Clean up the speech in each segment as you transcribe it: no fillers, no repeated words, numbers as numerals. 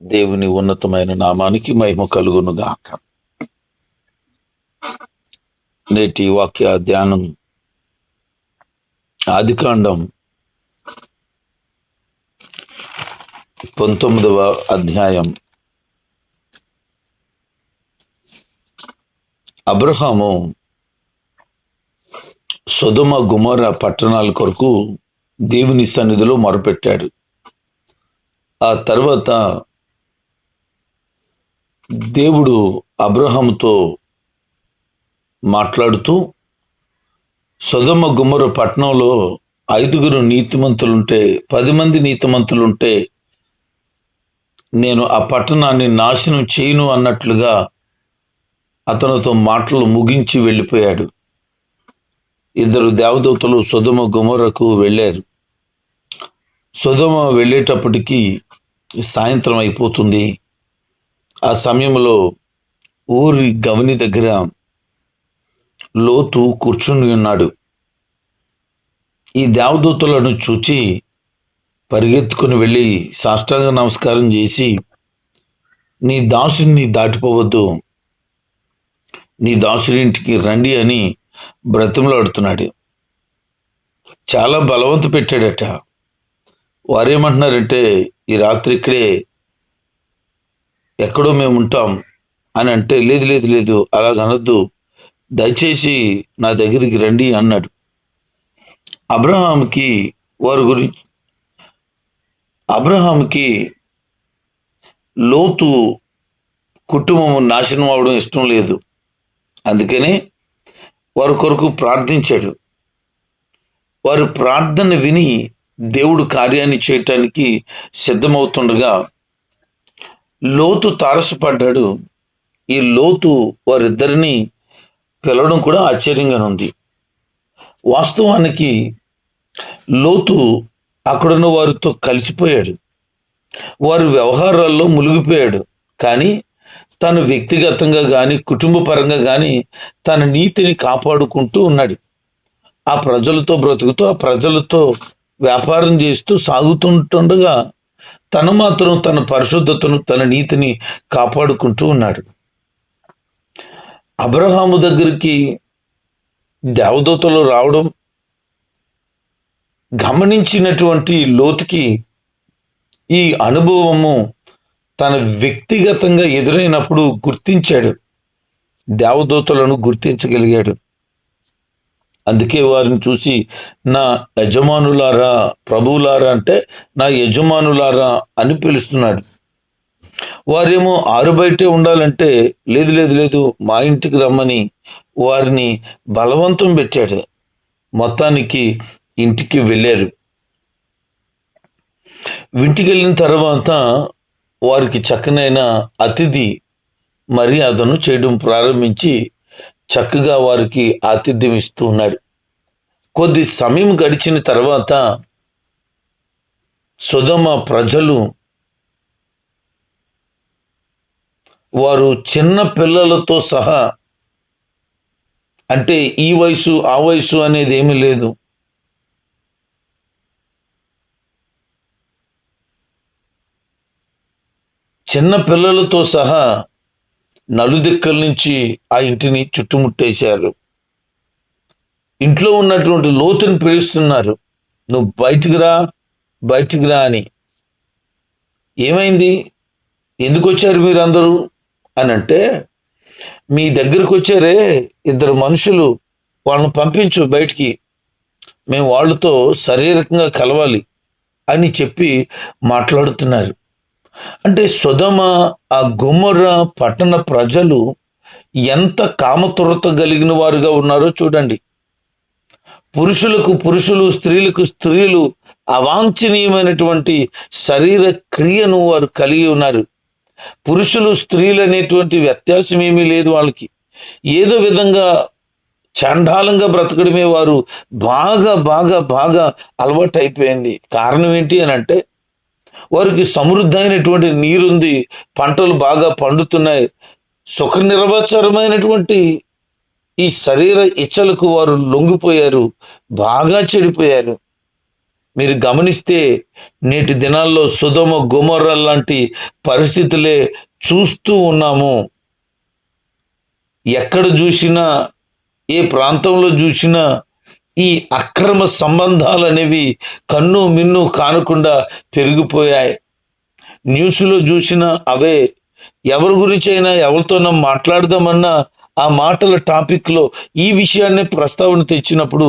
దేవుని ఉన్నతమైన నామానికి మహిమ కలుగును గాక. నేటి వాక్య ధ్యానం ఆదికాండం 19వ అధ్యాయం. అబ్రహాము సొదొమ గొమొర్ర పట్టణాల కొరకు దేవుని సన్నిధిలో మొరపెట్టాడు. ఆ తర్వాత దేవుడు అబ్రహాముతో మాట్లాడుతూ, సొదొమ గొమొర్ర పట్టణంలో 5 నీతిమంతులుంటే 10 మంది నీతిమంతులుంటే నేను ఆ పట్టణాన్ని నాశనం చేయను అన్నట్లుగా అతనితో మాటలు ముగించి వెళ్ళిపోయాడు. 2 దేవదూతలు సొదొమ గొమొర్రకు వెళ్ళారు. సొదొమ వెళ్ళేటప్పటికి సాయంత్రం అయిపోతుంది. ఆ సమయంలో ఊరి గవని దగ్గర లోతు కూర్చుని ఉన్నాడు. ఈ దేవదూతలను చూచి పరిగెత్తుకుని వెళ్ళి సాష్టాంగ నమస్కారం చేసి, నీ దాసుని దాటిపోవద్దు, నీ దాసుడి ఇంటికి రండి అని బ్రతిమలాడుతున్నాడు. చాలా బలవంత పెట్టాడట. వారేమంటున్నారంటే, ఈ రాత్రి ఇక్కడే ఎక్కడో మేము ఉంటాం అని అంటే, లేదు లేదు లేదు అలాగనొద్దు, దయచేసి నా దగ్గరికి రండి అన్నాడు. అబ్రహాంకి లోతు కుటుంబం నాశనం అవడం ఇష్టం లేదు. అందుకనే వారి కొరకు ప్రార్థించాడు. వారి ప్రార్థన విని దేవుడు కార్యాన్ని చేయటానికి సిద్ధమవుతుండగా లోతు తారసపడ్డాడు. ఈ లోతు వారిద్దరిని పిలవడం కూడా ఆశ్చర్యంగా ఉంది. వాస్తవానికి లోతు అక్కడున్న వారితో కలిసిపోయాడు, వారి వ్యవహారాల్లో మునిగిపోయాడు. కానీ తను వ్యక్తిగతంగా కానీ కుటుంబ పరంగా కానీ తన నీతిని కాపాడుకుంటూ ఉన్నాడు. ఆ ప్రజలతో బ్రతుకుతూ ఆ ప్రజలతో వ్యాపారం చేస్తూ సాగుతుండగా తను మాత్రం తన పరిశుద్ధతను తన నీతిని కాపాడుకుంటూ ఉన్నాడు. అబ్రహాము దగ్గరికి దేవదూతలు రావడం గమనించినటువంటి లోతుకి ఈ అనుభవము తన వ్యక్తిగతంగా ఎదురైనప్పుడు గుర్తించాడు, దేవదూతలను గుర్తించగలిగాడు. అందుకే వారిని చూసి నా యజమానులారా, ప్రభువులారా అంటే నా యజమానులారా అని పిలుస్తున్నాడు. వారేమో ఆరుబయటే ఉండాలంటే, లేదు లేదు లేదు మా ఇంటికి రమ్మని వారిని బలవంతం పెట్టాడు. మొత్తానికి ఇంటికి వెళ్ళారు. ఇంటికి వెళ్ళిన తర్వాత వారికి చక్కనైన అతిథి మర్యాదను చేయడం ప్రారంభించి చక్కగా వారికి ఆతిథ్యం ఇస్తూ ఉన్నాడు. కొద్ది సమయం గడిచిన తర్వాత సొదొమ ప్రజలు వారు చిన్న పిల్లలతో సహా, అంటే ఈ వయసు ఆ వయసు అనేది ఏమీ లేదు, చిన్న పిల్లలతో సహా నలుదిక్కల నుంచి ఆ ఇంటిని చుట్టుముట్టేశారు. ఇంట్లో ఉన్నటువంటి లోతుని పిలుస్తున్నారు, నువ్వు బయటికి రా బయటికి రా అని. ఏమైంది, ఎందుకు వచ్చారు మీరందరూ అని అంటే, మీ దగ్గరకు వచ్చారే 2 మనుషులు, వాళ్ళని పంపించు బయటికి, మేము వాళ్ళతో శారీరకంగా కలవాలి అని చెప్పి మాట్లాడుతున్నారు. అంటే సొదొమ ఆ గొమొర్ర పట్టణ ప్రజలు ఎంత కామతురత కలిగిన వారుగా ఉన్నారో చూడండి. పురుషులకు పురుషులు, స్త్రీలకు స్త్రీలు అవాంఛనీయమైనటువంటి శరీర క్రియను వారు కలిగి ఉన్నారు. పురుషులు స్త్రీలు అనేటువంటి వ్యత్యాసం ఏమీ లేదు వాళ్ళకి. ఏదో విధంగా చండాలంగా బ్రతకడమే వారు బాగా బాగా బాగా అలవాటు అయిపోయింది. కారణం ఏంటి అని అంటే, వారికి సమృద్ధి అయినటువంటి నీరుంది, పంటలు బాగా పండుతున్నాయి, సుఖ నిర్వచరమైనటువంటి ఈ శరీర ఇచ్చలకు వారు లొంగిపోయారు, బాగా చెడిపోయారు. మీరు గమనిస్తే నేటి దినాల్లో సొదొమ గొమొర్రా లాంటి పరిస్థితులే చూస్తూ ఉన్నాము. ఎక్కడ చూసినా, ఏ ప్రాంతంలో చూసినా ఈ అక్రమ సంబంధాలు అనేవి కన్ను మిన్ను కానకుండా పెరిగిపోయాయి. న్యూస్లో చూసినా అవే. ఎవరి గురించి అయినా ఎవరితోనో మాట్లాడదామన్నా ఆ మాటల టాపిక్లో ఈ విషయాన్ని ప్రస్తావన తెచ్చినప్పుడు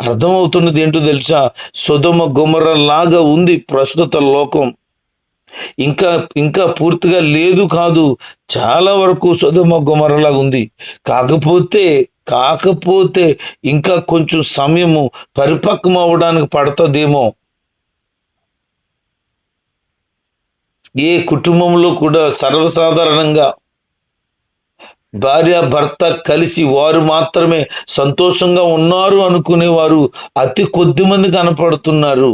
అర్థమవుతున్నది ఏంటో తెలుసా? సొదొమ గొమొర్రా లాగా ఉంది ప్రస్తుత లోకం. ఇంకా ఇంకా పూర్తిగా లేదు కాదు, చాలా వరకు సొదొమ గొమొర్రా లాగా ఉంది. కాకపోతే ఇంకా కొంచెం సమయము పరిపక్వం అవ్వడానికి పడుతుందేమో. ఏ కుటుంబంలో కూడా సర్వసాధారణంగా భార్య భర్త కలిసి వారు మాత్రమే సంతోషంగా ఉన్నారు అనుకునేవారు అతి కొద్ది మంది కనపడుతున్నారు.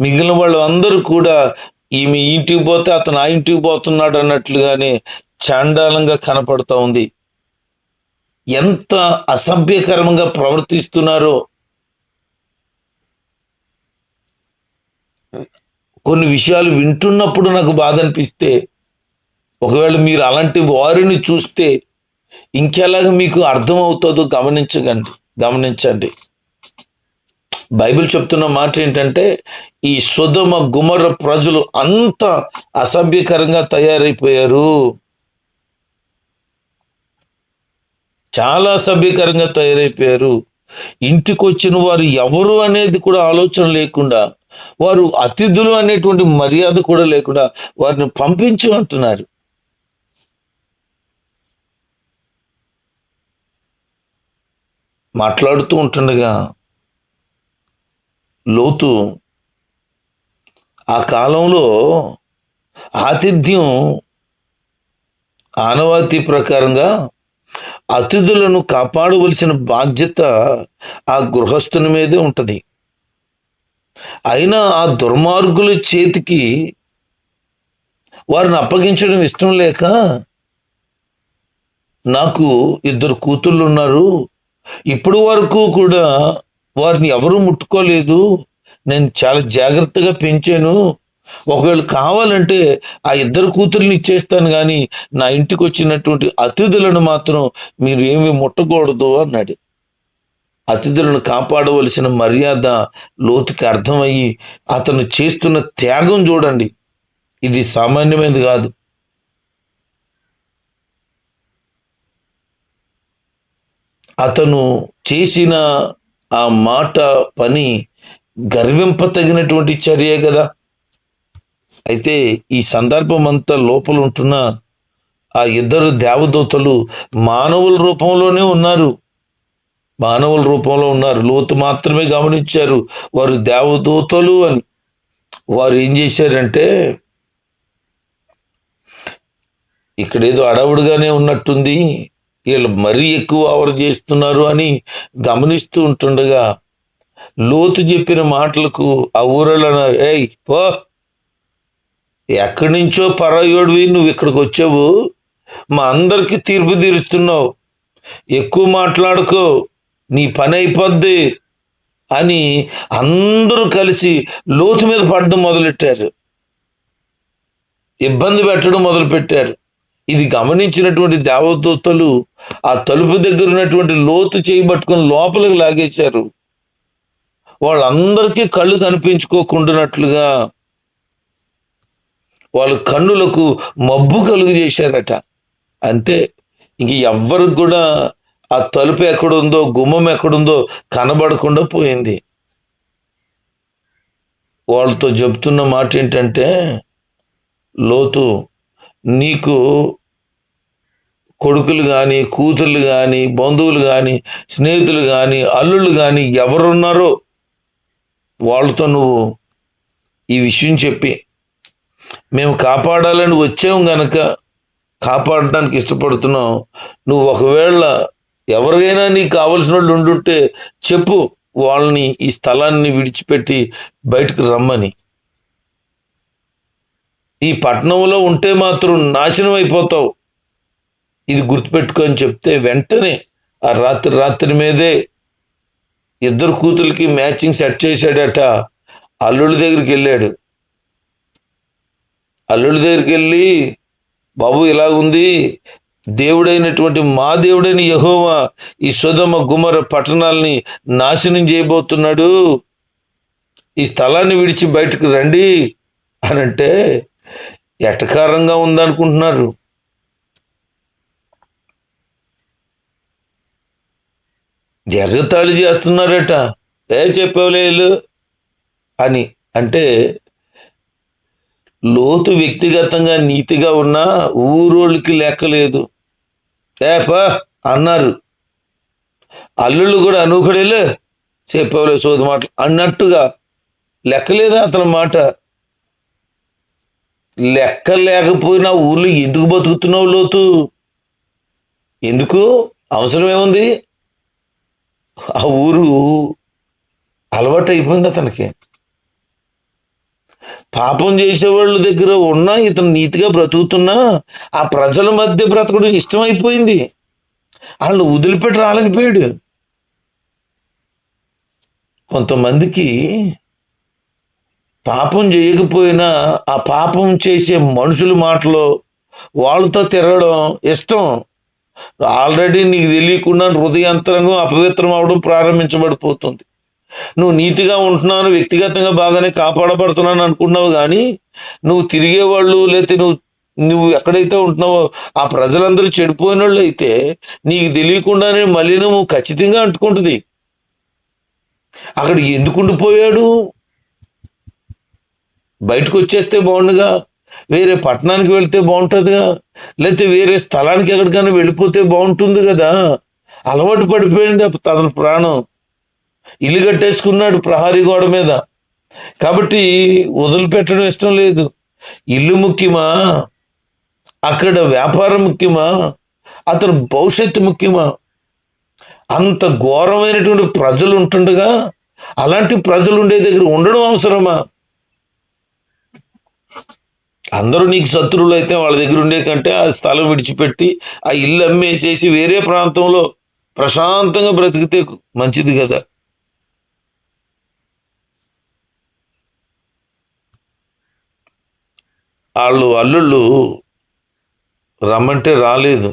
మిగిలిన వాళ్ళు అందరూ కూడా ఈమె ఇంటికి పోతే అతను ఆ ఇంటికి పోతున్నాడు అన్నట్లుగానే చాండాలంగా కనపడతా ఉంది. ఎంత అసభ్యకరంగా ప్రవర్తిస్తున్నారో. కొన్ని విషయాలు వింటున్నప్పుడు నాకు బాధ అనిపిస్తే, ఒకవేళ మీరు అలాంటి వారిని చూస్తే ఇంకెలాగ మీకు అర్థమవుతుందో గమనించండి. బైబిల్ చెప్తున్న మాట ఏంటంటే, ఈ సొదొమ గొమొర్రా ప్రజలు అంత అసభ్యకరంగా తయారైపోయారు. చాలా అసభ్యకరంగా తయారైపోయారు. ఇంటికి వచ్చిన వారు ఎవరు అనేది కూడా ఆలోచన లేకుండా, వారు అతిథులు అనేటువంటి మర్యాద కూడా లేకుండా వారిని పంపించు అంటున్నారు. మాట్లాడుతూ ఉంటుండగా లోతు ఆ కాలంలో ఆతిథ్యం ఆనవాయితీ ప్రకారంగా అతిథులను కాపాడవలసిన బాధ్యత ఆ గృహస్థుని మీదే ఉంటది. అయినా ఆ దుర్మార్గుల చేతికి వారిని అప్పగించడం ఇష్టం లేక, నాకు 2 కూతుళ్ళు ఉన్నారు, ఇప్పుడు వరకు కూడా వారిని ఎవరు ముట్టుకోలేదు, నేను చాలా జాగ్రత్తగా పెంచాను, ఒకవేళ కావాలంటే ఆ 2 కూతుర్ని ఇచ్చేస్తాను, కానీ నా ఇంటికి వచ్చినటువంటి అతిథులను మాత్రం మీరు ఏమి ముట్టకూడదు అన్నాడు. అతిథులను కాపాడవలసిన మర్యాద లోతుకి అర్థమయ్యి అతను చేస్తున్న త్యాగం చూడండి, ఇది సామాన్యమైనది కాదు. అతను చేసిన ఆ మాట పని గర్వింపతగినటువంటి చర్యే కదా. అయితే ఈ సందర్భం అంతా లోపల ఉంటున్న ఆ 2 దేవదూతలు మానవుల రూపంలోనే ఉన్నారు. లోతు మాత్రమే గమనించారు వారు దేవదూతలు అని. వారు ఏం చేశారంటే, ఇక్కడేదో అడవుడుగానే ఉన్నట్టుంది, వీళ్ళు మరీ ఎక్కువ ఆవర చేస్తున్నారు అని గమనిస్తూ ఉంటుండగా లోతు చెప్పిన మాటలకు ఆ ఊరలో, ఏయ్ పో, ఎక్కడి నుంచో పరాయోడివి, నువ్వు ఇక్కడికి వచ్చావు, మా అందరికి తీర్పు తీరుస్తున్నావు, ఎక్కువ మాట్లాడుకో, నీ పని అయిపోద్ది అని అందరూ కలిసి లోతు మీద పడడం మొదలెట్టారు, ఇబ్బంది పెట్టడం మొదలుపెట్టారు. ఇది గమనించినటువంటి దేవదూతలు ఆ తలుపు దగ్గర ఉన్నటువంటి లోతు చేయబట్టుకుని లోపలికి లాగేశారు. వాళ్ళందరికీ కళ్ళు కనిపించుకోకుండానట్లుగా వాళ్ళ కన్నులకు మబ్బు కలుగు చేశారట. అంతే, ఇంక ఎవ్వరికి కూడా ఆ తలుపు ఎక్కడుందో గుమ్మం ఎక్కడుందో కనబడకుండా పోయింది. వాళ్ళతో చెప్తున్న మాట ఏంటంటే, లోతు, నీకు కొడుకులు కానీ, కూతుర్లు కానీ, బంధువులు కానీ, స్నేహితులు కానీ, అల్లుళ్ళు కానీ ఎవరున్నారో వాళ్ళతో నువ్వు ఈ విషయం చెప్పి, మేము కాపాడాలని వచ్చాము గనక కాపాడడానికి ఇష్టపడుతున్నాం, నువ్వు ఒకవేళ ఎవరికైనా నీకు కావలసిన వాళ్ళు ఉండుంటే చెప్పు, వాళ్ళని ఈ స్థలాన్ని విడిచిపెట్టి బయటకు రమ్మని. ఈ పట్టణంలో ఉంటే మాత్రం నాశనం అయిపోతావు, ఇది గుర్తుపెట్టుకొని చెప్తే వెంటనే ఆ రాత్రి మీదే 2 కూతురికి మ్యాచింగ్ సెట్ చేశాడట. అల్లుడి దగ్గరికి వెళ్ళాడు. అల్లుడి దగ్గరికి వెళ్ళి, బాబు ఇలాగుంది, దేవుడైనటువంటి మా దేవుడైన యెహోవా ఈ సొదొమ గుమర పట్టణాలని నాశనం చేయబోతున్నాడు, ఈ స్థలాన్ని విడిచి బయటకు రండి అని అంటే ఎటకారంగా ఉందనుకుంటున్నారు. ఎగతాళి చేస్తున్నారట. చెప్పవలేలు అని అంటే, లోతు వ్యక్తిగతంగా నీతిగా ఉన్నా ఊరోళ్ళకి లెక్కలేదు. ఏపా అన్నారు. అల్లుళ్ళు కూడా అనుకుడేలే చెప్పవలే సోది మాటలు అన్నట్టుగా లెక్కలేదా అతని మాట. లెక్క లేకపోయినా ఊర్లో ఎందుకు బతుకుతున్నావు లోతు? ఎందుకు? అవసరం ఏముంది? ఆ ఊరు అలవాటు అయిపోయింది అతనికి. పాపం చేసేవాళ్ళ దగ్గర ఉన్నా ఇతను నీతిగా బ్రతుకుతున్నా ఆ ప్రజల మధ్య బ్రతకడం ఇష్టమైపోయింది. వాళ్ళని వదిలిపెట్టి రాలేకపోయాడు. కొంతమందికి పాపం చేయకపోయినా ఆ పాపం చేసే మనుషుల మాటలో వాళ్ళతో తిరగడం ఇష్టం. ఆల్రెడీ నీకు తెలియకుండా హృదయాంతరంగం అపవిత్రం అవడం ప్రారంభించబడిపోతుంది. నువ్వు నీతిగా ఉంటున్నాను, వ్యక్తిగతంగా బాగానే కాపాడబడుతున్నాను అనుకున్నావు, కానీ నువ్వు తిరిగేవాళ్ళు లేకపోతే నువ్వు ఎక్కడైతే ఉంటున్నావో ఆ ప్రజలందరూ చెడిపోయిన వాళ్ళు అయితే నీకు తెలియకుండానే మలినము ఖచ్చితంగా అంటుకుంటుంది. అక్కడ ఎందుకు ఉండిపోయాడు? బయటకు వచ్చేస్తే బాగుండుగా, వేరే పట్టణానికి వెళ్తే బాగుంటుందిగా, లేకపోతే వేరే స్థలానికి ఎక్కడికైనా వెళ్ళిపోతే బాగుంటుంది కదా. అలవాటు పడిపోయింది అతని ప్రాణం. ఇల్లు కట్టేసుకున్నాడు ప్రహారీ గోడ మీద, కాబట్టి వదిలిపెట్టడం ఇష్టం లేదు. ఇల్లు ముఖ్యమా, అక్కడ వ్యాపారం ముఖ్యమా, అతని భవిష్యత్తు ముఖ్యమా? అంత ఘోరమైనటువంటి ప్రజలు ఉంటుండగా అలాంటి ప్రజలు ఉండే దగ్గర ఉండడం అవసరమా? అందరూ నీకు శత్రువులు అయితే వాళ్ళ దగ్గర ఉండే కంటే ఆ స్థలం విడిచిపెట్టి ఆ ఇల్లు అమ్మేసేసి వేరే ప్రాంతంలో ప్రశాంతంగా బ్రతికితే మంచిది కదా. వాళ్ళు అల్లుళ్ళు రమ్మంటే రాలేదు.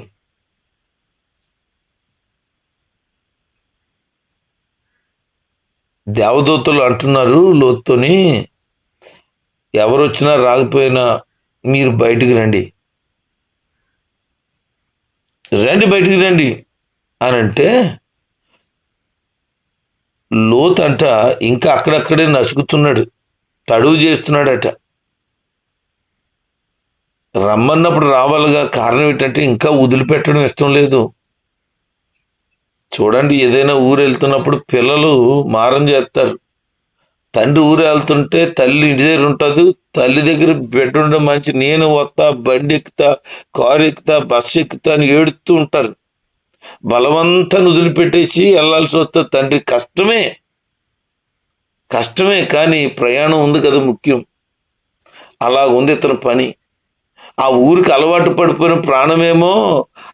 దేవదూతలు అంటున్నారు లోతుని, ఎవరు వచ్చినా రాకపోయినా మీరు బయటికి రండి, బయటికి రండి అని అంటే లోతు అంట ఇంకా అక్కడక్కడే నసుకుతున్నాడు, తడువు చేస్తున్నాడట. రమ్మన్నప్పుడు రావాలిగా. కారణం ఏంటంటే ఇంకా వదిలిపెట్టడం ఇష్టం లేదు. చూడండి, ఏదైనా ఊరు వెళ్తున్నప్పుడు పిల్లలు మారం చేస్తారు. తండ్రి ఊరు వెళ్తుంటే తల్లి ఇంటి దగ్గర ఉంటుంది, తల్లి దగ్గర బిడ్డ ఉండడం మంచి, నేను వస్తా, బండి ఎక్కుతా, కారు ఎక్కుతా, బస్సు ఎక్కుతా అని ఏడుస్తూ ఉంటారు. బలవంతాన్ని వదిలిపెట్టేసి వెళ్ళాల్సి వస్తుంది. తండ్రి కష్టమే కానీ ప్రయాణం ఉంది కదా ముఖ్యం. అలా ఉంది ఇతని పని. ఆ ఊరికి అలవాటు పడిపోయిన ప్రాణమేమో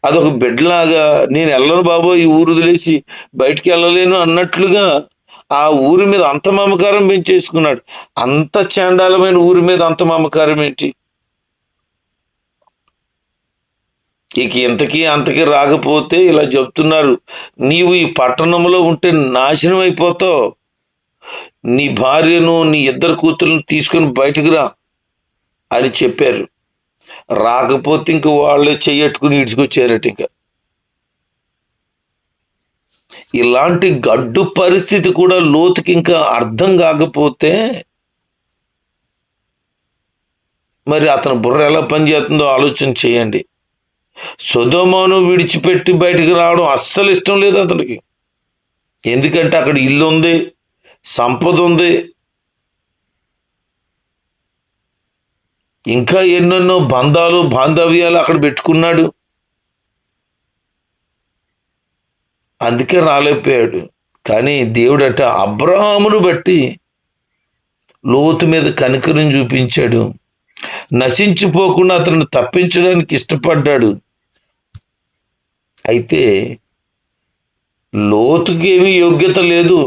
అదొక బిడ్డలాగా, నేను వెళ్ళను బాబో, ఈ ఊరు వదిలేసి బయటికి వెళ్ళలేను అన్నట్లుగా ఆ ఊరి మీద అంత మమకారం పెంచేసుకున్నాడు. అంత చాండాలమైన ఊరి మీద అంత మమకారం ఏంటి? ఇక ఇంతకీ అంతకీ రాకపోతే ఇలా చెప్తున్నారు, నీవు ఈ పట్టణంలో ఉంటే నాశనం అయిపోతావు, నీ భార్యను నీ ఇద్దరు కూతుర్లను తీసుకుని బయటకు రా అని చెప్పారు. రాకపోతే ఇంక వాళ్ళే చెయ్యట్టుకుని ఇడ్చుకొచ్చారట. ఇంకా ఇలాంటి గడ్డు పరిస్థితి కూడా లోతుకి ఇంకా అర్థం కాకపోతే మరి అతని బుర్ర ఎలా పనిచేస్తుందో ఆలోచన చేయండి. సొదొమను విడిచిపెట్టి బయటికి రావడం అస్సలు ఇష్టం లేదు అతనికి. ఎందుకంటే అక్కడ ఇల్లు ఉంది, సంపద ఉంది, ఇంకా ఎన్నెన్నో బంధాలు బాంధవ్యాలు అక్కడ పెట్టుకున్నాడు. అందుకే రాలేకపోయాడు. కానీ దేవుడట అబ్రహామును బట్టి లోతు మీద కనికరం చూపించాడు. నశించిపోకుండా అతను తప్పించడానికి ఇష్టపడ్డాడు. అయితే లోతుకి ఏమీ యోగ్యత లేదు.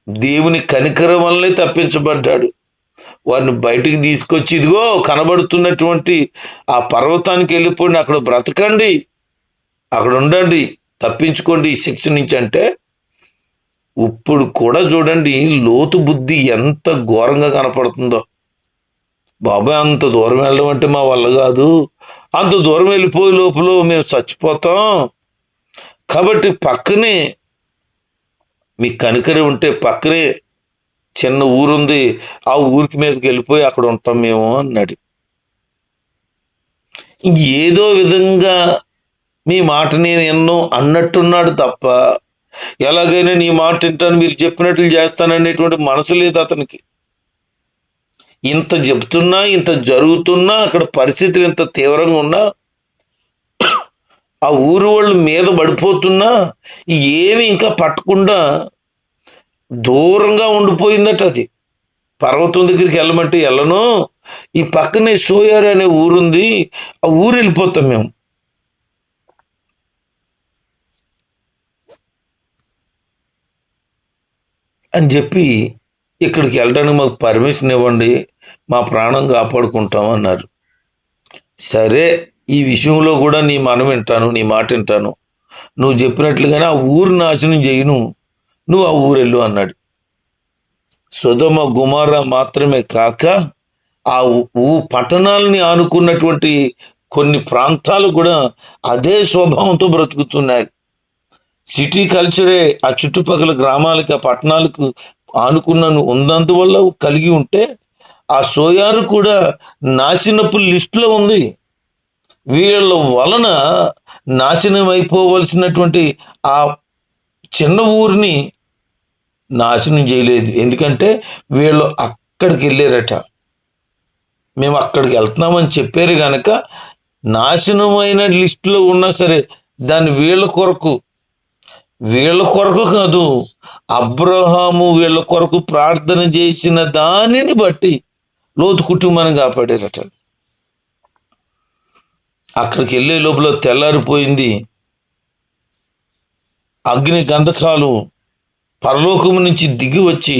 దేవుని కనికరం వల్లనే తప్పించబడ్డాడు. వారిని బయటికి తీసుకొచ్చి, ఇదిగో కనబడుతున్నటువంటి ఆ పర్వతానికి వెళ్ళిపోండి, అక్కడ బ్రతకండి, అక్కడ ఉండండి, తప్పించుకోండి ఈ శిక్ష నుంచి అంటే, ఇప్పుడు కూడా చూడండి లోతు బుద్ధి ఎంత ఘోరంగా కనపడుతుందో. బాబాయ్ అంత దూరం వెళ్ళడం అంటే మా వల్ల కాదు, అంత దూరం వెళ్ళిపోయే లోపల మేము చచ్చిపోతాం, కాబట్టి పక్కనే మీ కనికరి ఉంటే పక్కనే చిన్న ఊరుంది, ఆ ఊరికి మీదకి వెళ్ళిపోయి అక్కడ ఉంటాం మేము అన్నాడు. ఏదో విధంగా మీ మాట నేను ఎన్నో అన్నట్టున్నాడు తప్ప, ఎలాగైనా నీ మాట వింటాను, మీరు చెప్పినట్లు చేస్తాననేటువంటి మనసు లేదు అతనికి. ఇంత చెప్తున్నా, ఇంత జరుగుతున్నా, అక్కడ పరిస్థితులు ఇంత తీవ్రంగా ఉన్నా, ఆ ఊరు వాళ్ళు మీద పడిపోతున్నా ఏమి ఇంకా పట్టకుండా దూరంగా ఉండిపోయిందట. అది పర్వతం దగ్గరికి వెళ్ళమంటే వెళ్ళను, ఈ పక్కనే సోయారు అనే ఊరుంది, ఆ ఊరు వెళ్ళిపోతాం మేము. అని చెప్పి ఇక్కడికి వెళ్ళడానికి మాకు పర్మిషన్ ఇవ్వండి, మా ప్రాణం కాపాడుకుంటాం అన్నారు. సరే, ఈ విషయంలో కూడా నీ మనం వింటాను, నీ మాట వింటాను, నువ్వు చెప్పినట్లుగానే ఆ ఊరు నాశనం చేయను, నువ్వు ఆ ఊరు వెళ్ళు అన్నాడు. సొదొమ గుమొర్రా మాత్రమే కాక ఆ పట్టణాలని ఆనుకున్నటువంటి కొన్ని ప్రాంతాలు కూడా అదే స్వభావంతో బ్రతుకుతున్నాయి. సిటీ కల్చరే ఆ చుట్టుపక్కల గ్రామాలకి, ఆ పట్టణాలకు ఆనుకున్న ఉన్నందువల్ల కలిగి ఉంటే, ఆ సోయారు కూడా నాశనపు లిస్టులో ఉంది. వీళ్ళ వలన నాశనం అయిపోవలసినటువంటి ఆ చిన్న ఊరిని నాశనం చేయలేదు. ఎందుకంటే వీళ్ళు అక్కడికి వెళ్ళారట, మేము అక్కడికి వెళ్తున్నామని చెప్పారు గనక నాశనమైన లిస్టులో ఉన్నా సరే దాన్ని వీళ్ళ కొరకు కాదు, అబ్రహాము వీళ్ళ కొరకు ప్రార్థన చేసిన దానిని బట్టి లోతు కుటుంబాన్ని కాపాడారట. అక్కడికి వెళ్ళే లోపల తెల్లారిపోయింది. అగ్ని గంధకాలు పరలోకము నుంచి దిగి వచ్చి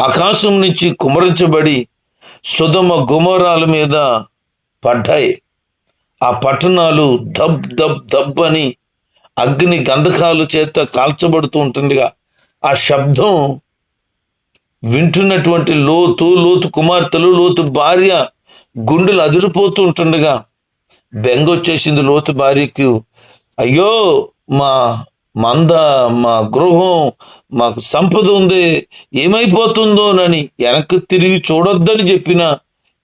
ఆకాశం నుంచి కుమరించబడి సొదొమ గొమొర్రాల మీద పడ్డాయి. ఆ పట్టణాలు దబ్ దబ్ దబ్ అని అగ్ని గంధకాలు చేత కాల్చబడుతూ ఉంటుండగా ఆ శబ్దం వింటున్నటువంటి లోతు కుమార్తెలు, లోతు భార్య గుండెలు అదిరిపోతూ ఉంటుండగా బెంగొచ్చేసింది లోతు భార్యకు. అయ్యో, మా మంద, మా గృహం, మాకు సంపద ఉంది, ఏమైపోతుందోనని వెనక్కి తిరిగి చూడొద్దని చెప్పినా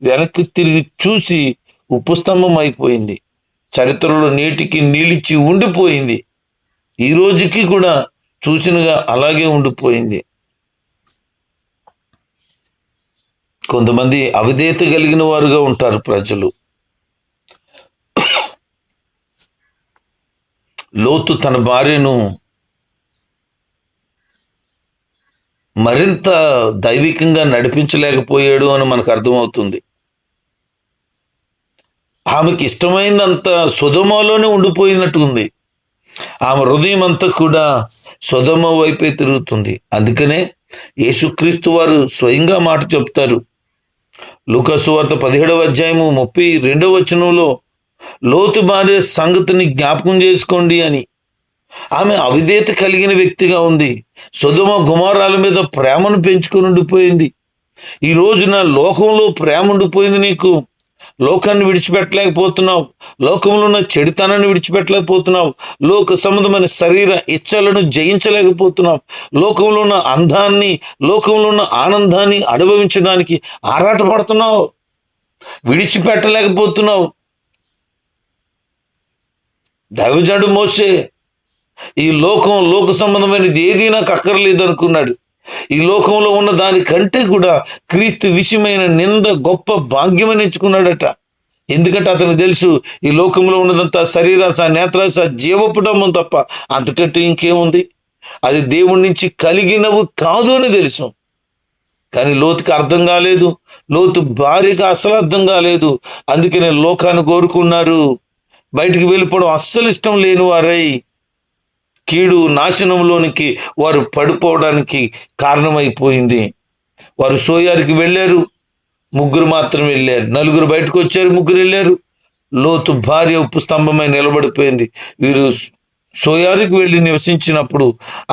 వెనక్కి తిరిగి చూసి ఉపస్తంభం అయిపోయింది. చరిత్రలో నేటికి నిలిచి ఉండిపోయింది. ఈ రోజుకి కూడా చూసినగా అలాగే ఉండిపోయింది. కొంతమంది అవిధేయత కలిగిన వారుగా ఉంటారు ప్రజలు. లోతు తన భార్యను మరింత దైవికంగా నడిపించలేకపోయాడు అని మనకు అర్థమవుతుంది. ఆమెకి ఇష్టమైందంత సొదొమలోనే ఉండిపోయినట్టుంది. ఆమె హృదయం అంతా కూడా సొదొమ వైపే తిరుగుతుంది. అందుకనే యేసుక్రీస్తు వారు స్వయంగా మాట చెప్తారు. లూకా సువార్త 17వ అధ్యాయము 32వ వచనంలో లోతు భార్య సంగతిని జ్ఞాపకం చేసుకోండి అని. ఆమె అవిధేయత కలిగిన వ్యక్తిగా ఉంది. సొదొమ గుమొర్రాల మీద ప్రేమను పెంచుకొని ఉండిపోయింది. ఈ రోజున లోకంలో ప్రేమ ఉండిపోయింది నీకు. లోకాన్ని విడిచిపెట్టలేకపోతున్నావు, లోకంలో ఉన్న చెడుతనాన్ని విడిచిపెట్టలేకపోతున్నావు, లోక సంబంధమైన శరీర ఇచ్చలను జయించలేకపోతున్నావు, లోకంలో ఉన్న అందాన్ని, లోకంలో ఉన్న ఆనందాన్ని అనుభవించడానికి ఆరాటపడుతున్నావు, విడిచిపెట్టలేకపోతున్నావు. దైవజనుడు మోషే ఈ లోక సంబంధమైనది ఏదీ నాకు అక్కర్లేదు అనుకున్నాడు. ఈ లోకంలో ఉన్న దానికంటే కూడా క్రీస్తు విషయమైన నింద గొప్ప భాగ్యమని ఎంచుకున్నాడట. ఎందుకంటే అతనికి తెలుసు ఈ లోకంలో ఉన్నదంతా శరీరాశ, నేత్రాశ, జీవపుటంబం తప్ప అంతకంటే ఇంకేముంది, అది దేవుడి నుంచి కలిగినవు కాదు అని తెలుసు. కానీ లోతుకి అర్థం కాలేదు, లోతు భార్యకి అసలు అర్థం కాలేదు. అందుకనే లోకాన్ని కోరుకున్నారు, బయటికి వెళ్ళిపోవడం అస్సలు ఇష్టం లేని వారై కీడు నాశనంలోనికి వారు పడిపోవడానికి కారణమైపోయింది. వారు సోయారికి వెళ్ళారు, 3 మాత్రం వెళ్ళారు. 4 బయటకు వచ్చారు, 3 వెళ్ళారు. లోతు భార్య ఉప్పు స్తంభమై నిలబడిపోయింది. వీరు సోయారికి వెళ్ళి నివసించినప్పుడు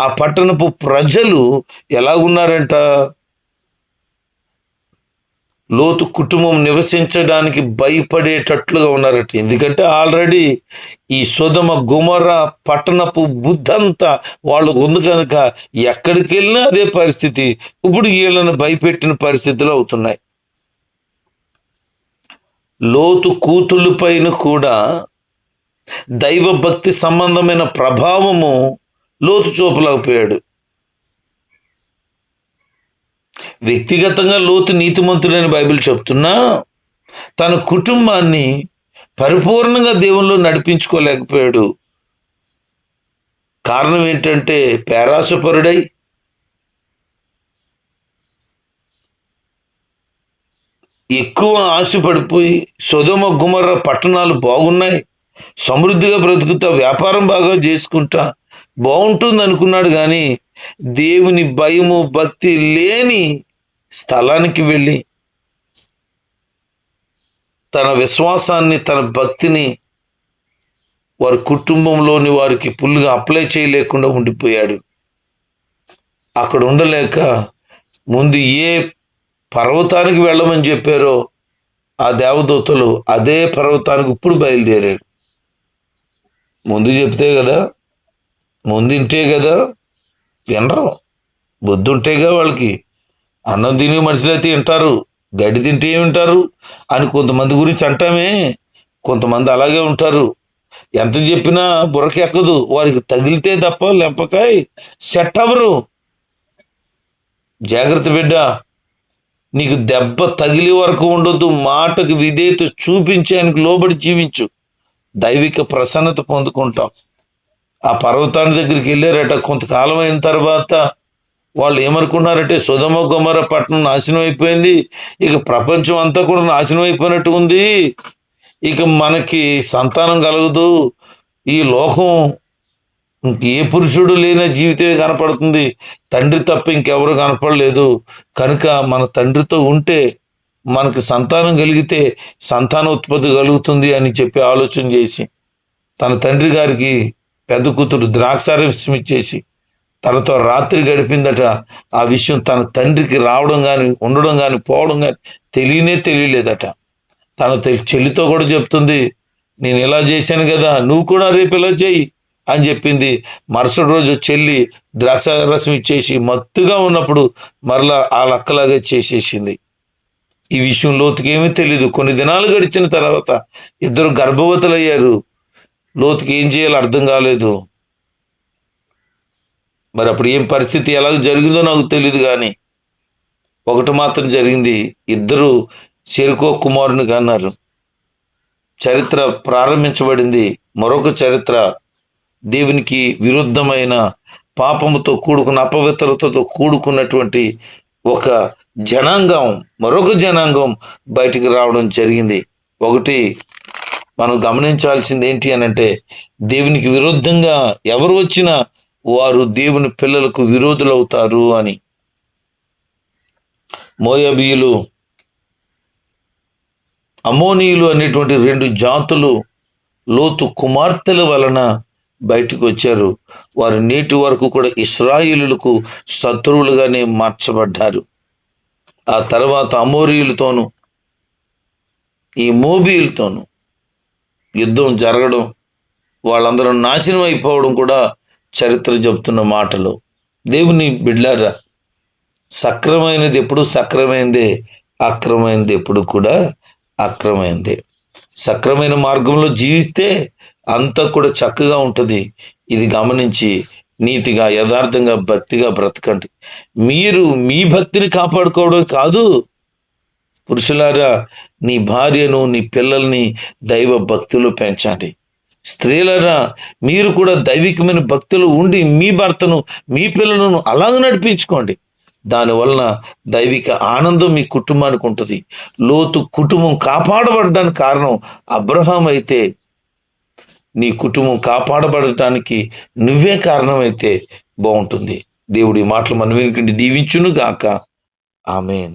ఆ పట్టణపు ప్రజలు ఎలా ఉన్నారంట? లోతు కుటుంబం నివసించడానికి భయపడేటట్లుగా ఉన్నారట. ఎందుకంటే ఆల్రెడీ ఈ సొదొమ గొమొర్రా పట్టణపు బుద్ధంతా వాళ్ళు ఉంది కనుక ఎక్కడికి వెళ్ళినా అదే పరిస్థితి. ఇప్పుడు వీళ్ళని భయపెట్టిన పరిస్థితులు అవుతున్నాయి. లోతు కూతుళ్ళ పైన కూడా దైవ భక్తి సంబంధమైన ప్రభావము లోతు చూపలేకపోయాడు. వ్యక్తిగతంగా లోతు నీతిమంతుడని బైబిల్ చెప్తున్నా తన కుటుంబాన్ని పరిపూర్ణంగా దేవుల్లో నడిపించుకోలేకపోయాడు. కారణం ఏంటంటే పేరాసపరుడై ఎక్కువ ఆశపడిపోయి సొదొమ గొమొర్రా పట్టణాలు బాగున్నాయి, సమృద్ధిగా బ్రతుకుతా, వ్యాపారం బాగా చేసుకుంటా బాగుంటుంది అనుకున్నాడు. కానీ దేవుని భయము భక్తి లేని స్థలానికి వెళ్ళి తన విశ్వాసాన్ని, తన భక్తిని వారి కుటుంబంలోని వారికి ఫుల్గా అప్లై చేయలేకుండా ఉండిపోయాడు. అక్కడ ఉండలేక ముందు ఏ పర్వతానికి వెళ్ళమని చెప్పారో ఆ దేవదూతలు అదే పర్వతానికి ఇప్పుడు బయలుదేరాడు. ముందు చెప్తే కదా, ముందు ఇంటే కదా వినరు. బుద్ధి ఉంటేగా వాళ్ళకి. అన్నం తినే మనుషులైతే వింటారు, గడ్డి తింటే ఏమి వింటారు అని కొంతమంది గురించి అంటామే. కొంతమంది అలాగే ఉంటారు. ఎంత చెప్పినా బుర్రకి ఎక్కదు, వారికి తగిలితే తప్ప లెంపకాయ సెట్ అవ్వరు. జాగ్రత్త బిడ్డ, నీకు దెబ్బ తగిలి వరకు ఉండొద్దు. మాటకు విధేయత చూపించి ఆయనకు లోబడి జీవించు, దైవిక ప్రసన్నత పొందుకుంటాం. ఆ పర్వతాన్ని దగ్గరికి వెళ్ళారట. కొంతకాలం అయిన తర్వాత వాళ్ళు ఏమనుకున్నారంటే సొదొమ గొమొర్రా పట్టణం నాశనం అయిపోయింది, ఇక ప్రపంచం అంతా కూడా నాశనం అయిపోయినట్టు ఉంది, ఇక మనకి సంతానం కలగదు, ఈ లోకం ఏ పురుషుడు లేని జీవితమే కనపడుతుంది, తండ్రి తప్ప ఇంకెవరు కనపడలేదు, కనుక మన తండ్రితో ఉంటే మనకి సంతానం కలిగితే సంతానోత్పత్తి కలుగుతుంది అని చెప్పి ఆలోచన చేసి తన తండ్రి గారికి పెద్ద కూతురు ద్రాక్షారసం ఇచ్చేసి తనతో రాత్రి గడిపిందట. ఆ విషయం తన తండ్రికి రావడం కానీ, ఉండడం కానీ, పోవడం కానీ తెలియలేదట. తన చెల్లితో కూడా చెప్తుంది, నేను ఇలా చేశాను కదా, నువ్వు కూడా రేపు ఇలా చేయి అని చెప్పింది. మరుసటి రోజు చెల్లి ద్రాక్షారసం ఇచ్చేసి మత్తుగా ఉన్నప్పుడు మరలా ఆ లక్కలాగే చేసేసింది. ఈ విషయం లోతుకి ఏమీ తెలీదు. కొన్ని దినాలు గడిచిన తర్వాత ఇద్దరు గర్భవతులయ్యారు. లోతుకి ఏం చేయాలో అర్థం కాలేదు. మరి అప్పుడు ఏం పరిస్థితి ఎలా జరిగిందో నాకు తెలియదు, కానీ ఒకటి మాత్రం జరిగింది, ఇద్దరు చెరుకో కుమారుని కన్నారు. చరిత్ర ప్రారంభించబడింది. మరొక చరిత్ర దేవునికి విరుద్ధమైన పాపముతో కూడుకున్న అపవిత్రతతో కూడుకున్నటువంటి ఒక జనాంగం, మరొక జనాంగం బయటికి రావడం జరిగింది. ఒకటి మనం గమనించాల్సింది ఏంటి అని అంటే, దేవునికి విరుద్ధంగా ఎవరు వచ్చినా వారు దేవుని పిల్లలకు విరోధులవుతారు అని. మోయాబీయులు, అమోనీయులు అనేటువంటి 2 జాతులు లోతు కుమార్తెల వలన బయటకు వచ్చారు. వారు నేటి వరకు కూడా ఇశ్రాయేలులకు శత్రువులుగానే మార్చబడ్డారు. ఆ తర్వాత అమోరీయులతోనూ ఈ మోబీయులతోనూ యుద్ధం జరగడం, వాళ్ళందరూ నాశనం అయిపోవడం కూడా చరిత్ర చెబుతున్న మాటలు. దేవుని బిడ్డలారా, సక్రమైనది ఎప్పుడు సక్రమైందే, అక్రమైనది ఎప్పుడు కూడా అక్రమైందే. సక్రమైన మార్గంలో జీవిస్తే అంతా కూడా చక్కగా ఉంటుంది. ఇది గమనించి నీతిగా, యథార్థంగా, భక్తిగా బ్రతకండి. మీరు మీ భక్తిని కాపాడుకోవడం కాదు, పురుషులారా నీ భార్యను, నీ పిల్లల్ని దైవ భక్తులు పెంచండి. స్త్రీలారా మీరు కూడా దైవికమైన భక్తులు ఉండి మీ భర్తను, మీ పిల్లలను అలాగ నడిపించుకోండి. దానివలన దైవిక ఆనందం మీ కుటుంబానికి ఉంటుంది. లోతు కుటుంబం కాపాడబడడానికి కారణం అబ్రహాం అయితే నీ కుటుంబం కాపాడబడటానికి నువ్వే కారణమైతే బాగుంటుంది. దేవుడి మాటలు మన వెనుకండి దీవించును గాక. ఆమేన్.